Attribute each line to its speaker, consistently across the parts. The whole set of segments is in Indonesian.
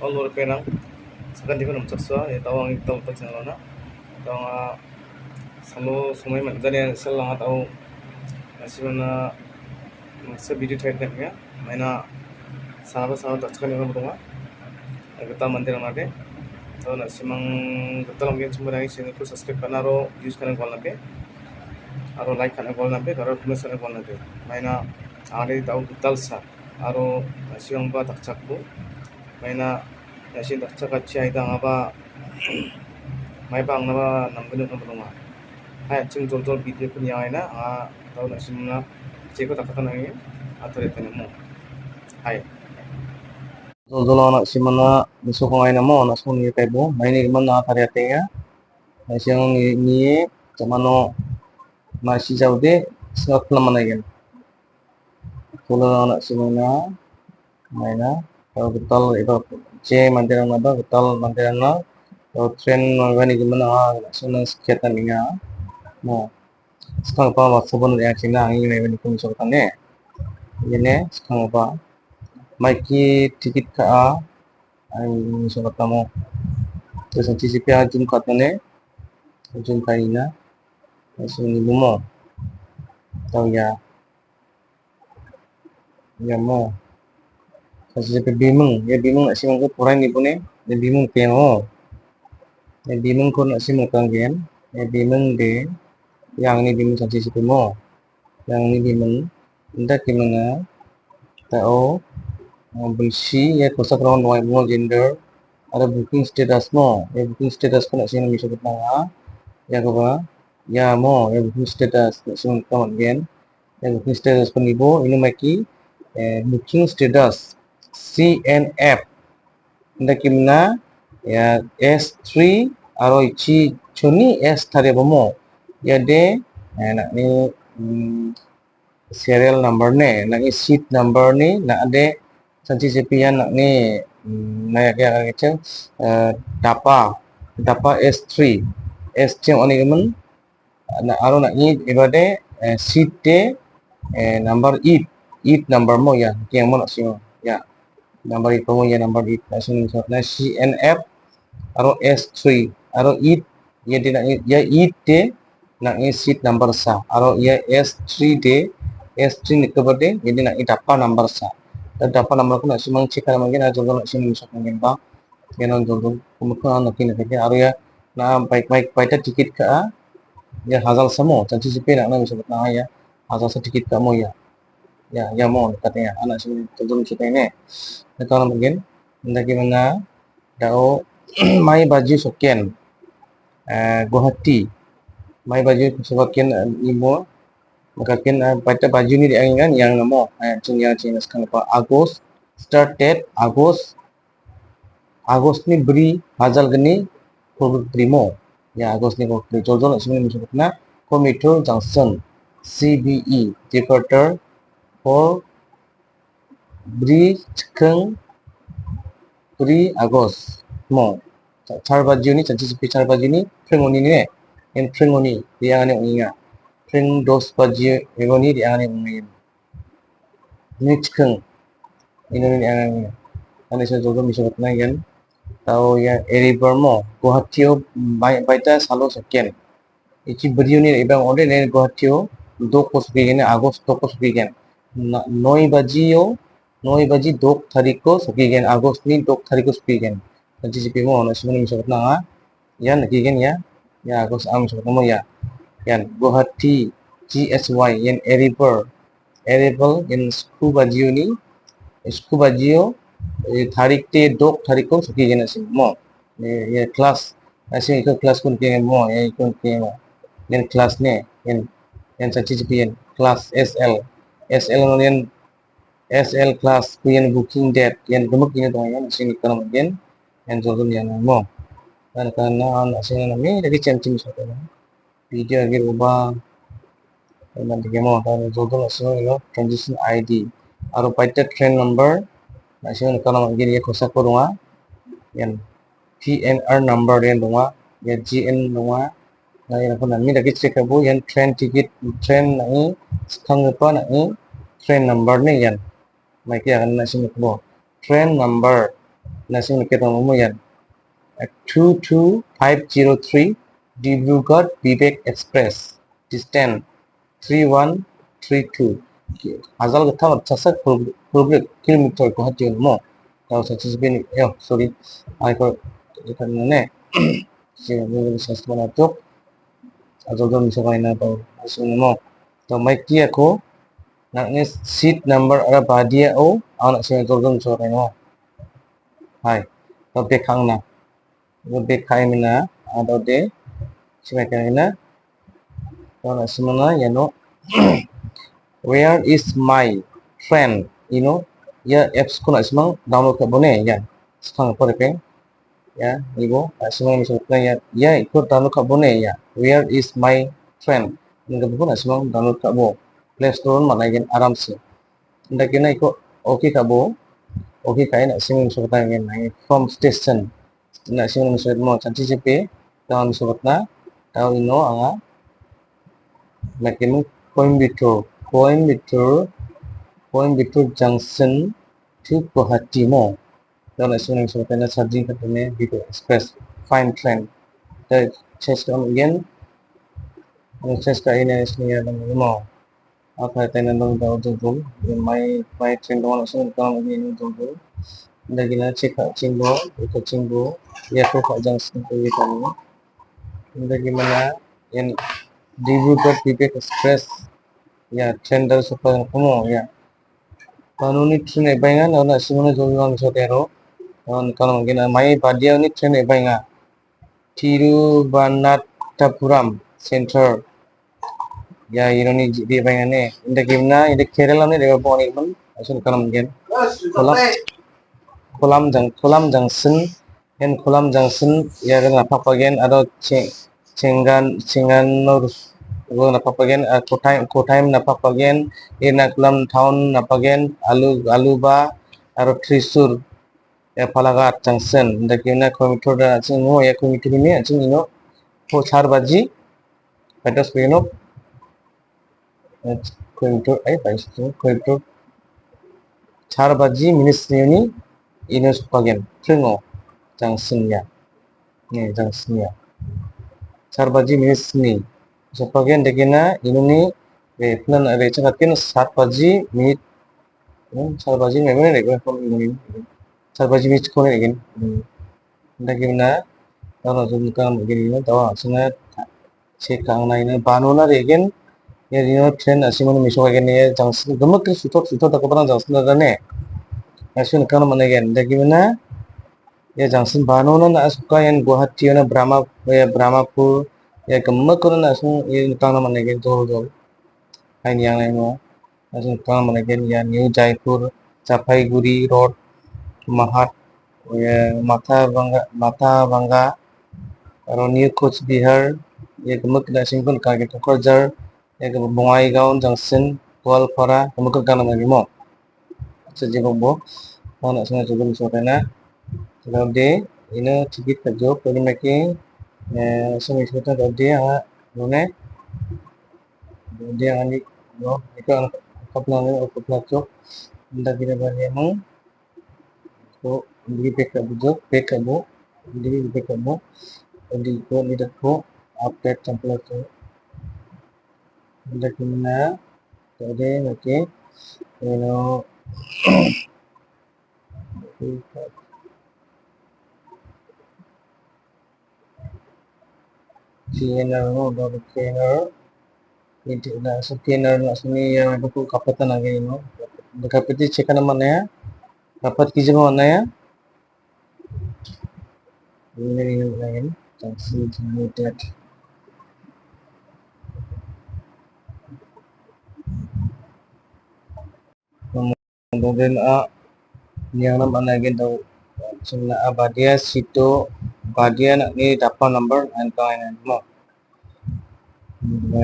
Speaker 1: all lor penang sakan dikon umchaksa tawang taw tak channel tawang salo somai manjani salanga taw nasibana se video type ya maina sana tak chakani ngam gata mandir mate taw nasimang gata longgen chumba channel ko subscribe kana ro use kana gol nape aro like kana gol nape aro comment kana gol nape maina are taw gutal sa aro nasimang ba tak chakbo maina yasin tak chakatchi aida ngaba mai bang na ba namgunu namrunga hai chung jol video punya aina tahu nak simna ceko tak kata nangi atau itu nemu hai jol anak simna besok aina mo nak suni tebo main ini mana tariatnya siang ni camano masih jauh deh sangat lama lagi kalau anak simna maina kalau betul itu c mandiran apa betul mandiran na kalau tren mana gimana suna sekian ini mo sekarang apa waktu pun yang Cina ini ini pun soalnya ini sekarang apa maiki tiket ka ini soal kamu terus nanti siapa jum katanya jum kaina langsung ni mo tahu ya ya mo kasi siapa bingung nak simang ko purai ni pun ya bingung kemo ya bingung ko nak simang kanggen ya bingung de yang ini bingung nanti siapa mo yang ini bingung entah gimana tahu bersih ya kosa kurang mau gender ada booking status mo ya booking status ko nak sino bisa betanga ya ko ya mo ya booking status nak sino kawan ya booking status ko nibo ini maki booking status CNF ndaki mna ya S3 aro ichi choni S thare bomo ya de nak ni serial number ne nak ni seat number ni nak ade sanci sepian nak ni nayak ya ngeceng dapa S3 S3 oni gemen nak aro nak ni ibade seat de number 8 number mo ya yang mo nak sino ya number itu mo ya number 8 nak sino na CNF aro S3 aro 8 ya de nak ya 8 de nak ni seat number sa aro ya S3 de S3 ni kebade jadi nak dapa number sa dapa number ko nak simang cek kana mangin aja nak sino bisa mangin ba kenon jol kumukan nak kini kaya aro ya na baik baik tiket ka ya hazal samo canci sipe nak bisa betang ya hazal sedikit kamu ya mau katanya anak sini tentu kita ini kalau mungkin bagaimana dao mai baju sokian Guwahati mai baju sokian ibu makakin pada baju ni diangan yang namo yang sekarang apa Agust start date Agust ni beri hazal geni primo ya Agust ni ko jol sini misalnya Komito Junction CBE Departure for beri cekeng beri Agos mo char baju ni canci sepi char baju ni prengoni ni en prengoni dia ane unga preng dos baju egoni dia ane unga ni cekeng ini ni ane ane saya jodoh misalnya na yan tau ya eriber mo Guwahati baita salo sekian ichi beri ni ibang ode ne Guwahati do kosuki gene Agos do kosuki gene 9 baji 2 tarik ko sukigen Agos ni 2 tarik ko sukigen nanti sipi mo na simuni misot na nga yan nakigen ya Agos am misot mo ya yan Guwahati GSY yan Eriver yan scuba geo tarik te 2 tarik ko sukigen na sim mo ya class asin ito class kun kingen mo ya ikon kingen mo yan class ne yan sanci sipi yan class SL yan SL class punya booking date yang gemuk ini tuh ya sini kalau mungkin yang jodoh yang mau dan karena anak sini nami dari cincin satu video lagi ubah dan tiga mau kalau jodoh langsung ini transition ID atau pakai train number langsung kalau mungkin ya kosa kurunga yang PNR number yang dunga ya GN dunga nah yang pun nami lagi cek abu yang train ticket train nani sekarang apa nani train number nih yang Mike akan nasi mukbo train number Nasi kita ngomong yan. 22503 Dibrugarh Vivek Express. Distance 3132. Hazal kita tersak program kilometer ko hati mo. Tahu saya sebini, sorry, aku ikan mana? Siapa yang bisa sebenarnya tu? Azal tu misalnya ina tahu asal mo. Tahu maiki aku nak ni seat number ada badia anak saya tu misalnya mo. Hai, tahu bekang na. Bekai mina ada de siapa ina? Tahu nak semua ya no. Where is my friend? Ya apps ko nak semua download kat bone ya. Sekarang apa repeng? Ya, nibo. Semua misalnya ya ikut download kat bone ya. Where is my friend? Nggak buku nak semua download kat bo. Play Store mana lagi aram se. Ndak kena ikut okay kat bo. Okay kaya nak semua misalnya from station. Nak semua misalnya mau cantik cepe. Tahu misalnya tahu anga. Makin Coimbatore Junction to Guwahati mo. Tahu nak semua misalnya charging kat bone Vivo Express fine train. Dah change kan again. Change kat ini sebenarnya dalam mo. Apa tenan dong tahu tu my train dong nak semua kalau ini tu. Dah gila check kat Cinggo. Ya tu kat junction tu kita ni. Dah gimana yang Dibrugarh Vivek Express ya train dari super kamu ya. Kalau ni train baingan nak semua jual sotero. Kalau mungkin mai badia ni train baingan. Thiruvananthapuram Center. Ya ini di baingan ni. Indah gimana? Indah Kerala ni dekat bawah ni pun. Asal kalau mungkin. Kolam Junction ya kan apa bagian ada Chenganur go napa bagian Kotaim napa bagian Ernakulam town napa bagian Aluba aro Thrissur ya Palagat Junction ndakina kilometer da cingo ya kilometer ni cingo po 4 baji patas peno kilometer kilometer 4 baji minus ni Inus bagian Tringo Junction-nya. Nih junction-nya. 4 baji minus ni. So bagian dekina ini plan recakatin 7 baji minit 4 baji memang rekon ini. 4 baji minit ko ni again. Dekina kalau jumkan begini tahu sangat check ang na ini banuna again. Ya train asimon miso again ya junction gemak sutor tak pernah junction ada ne. Asyun kan mana again dekina ya junction banuna na suka yang Guwahati na Brahmapur ya gemak ko na asyun ini kan mana again jol hai yang lain mo asyun kan mana again ya New Jaipur Chapaiguri Road Mahat ya Mata Banga aro New Coach Bihar ya gemak na simpun kaget Kojar ya Bongaigaon Junction Goalpara gemak kan mana mo sejauh bo mana sangat juga misalnya kalau dia ini tiket kerja kalau mereka semua itu kalau dia mana dia ani itu kaplan cok anda kira bagi emang so di backup di ko ni ko update template tu anda kena jadi nanti Cleaner itu dah cleaner nak sini yang aku kapatan lagi no kapati check mana ya dapat kijang mana ya ini lain junction limited kemudian yang nama lagi tahu cuma abadia situ badia nak ni dapat number and kawan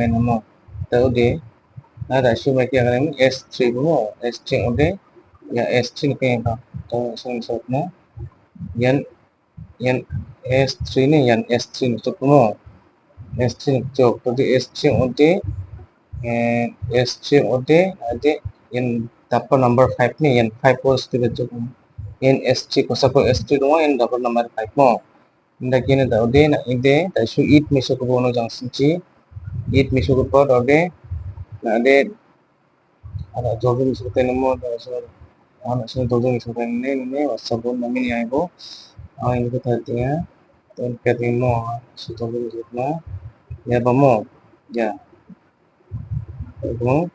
Speaker 1: nama tahu deh ada cuma kita ni S3 mo S3 ode ya S3 ni kan tahu sebenarnya yang S3 ni yang S3 itu mo S3 itu jadi S3 ode S3 ode ada yang dapat number 5 ni yang 5 post kita cukup in S3 kosako S3 dong in dapat nomor 5 mo. Inda kini daude na ide da su eat miso ko bono jang sinci eat miso ko pa daude na ade ada jogo miso ko tenemo da su ana su jogo miso ko ne wasabon namin yaibo ini ko tadinya ton katimo su jogo miso na ya bamo ya bamo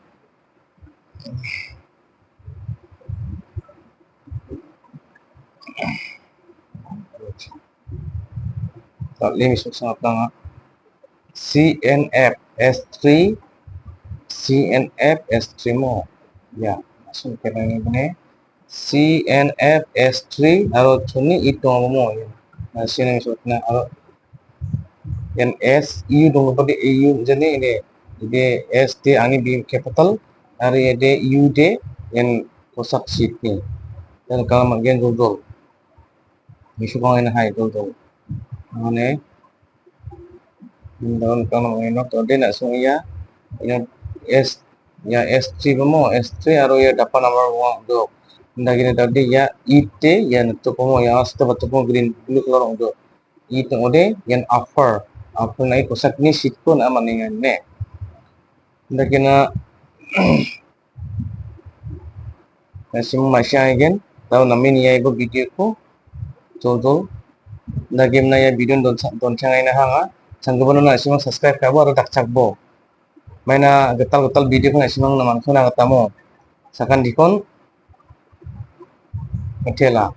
Speaker 1: tak limi su sa tanga CNF S3 CNF S3 mo ya langsung kita ini bener CNF S3 aro chuni itu mo nah sini maksudnya aro yang S EU dong pada EU jadi ini S D angin di capital hari ada U D yang kosak sheet nih dan kalau bagian dodol misu kau ini hai dodol mana daun kalau ini tadi nak sungai yang S ya S3 mo S3 aro ya dapat nomor 1 do nda gini tadi ya IT ya untuk mo ya asta betul green blue color do itu ode yang upper naik kosak ni sheet ko na maningan ne nda kina masih again tahu namin ya ibu video ko todo na game na ya video don changai na hanga sanggup na simang subscribe ka bo aro dak chakbo may na gatal video ko na simang naman ko na katamo sakan dikon matela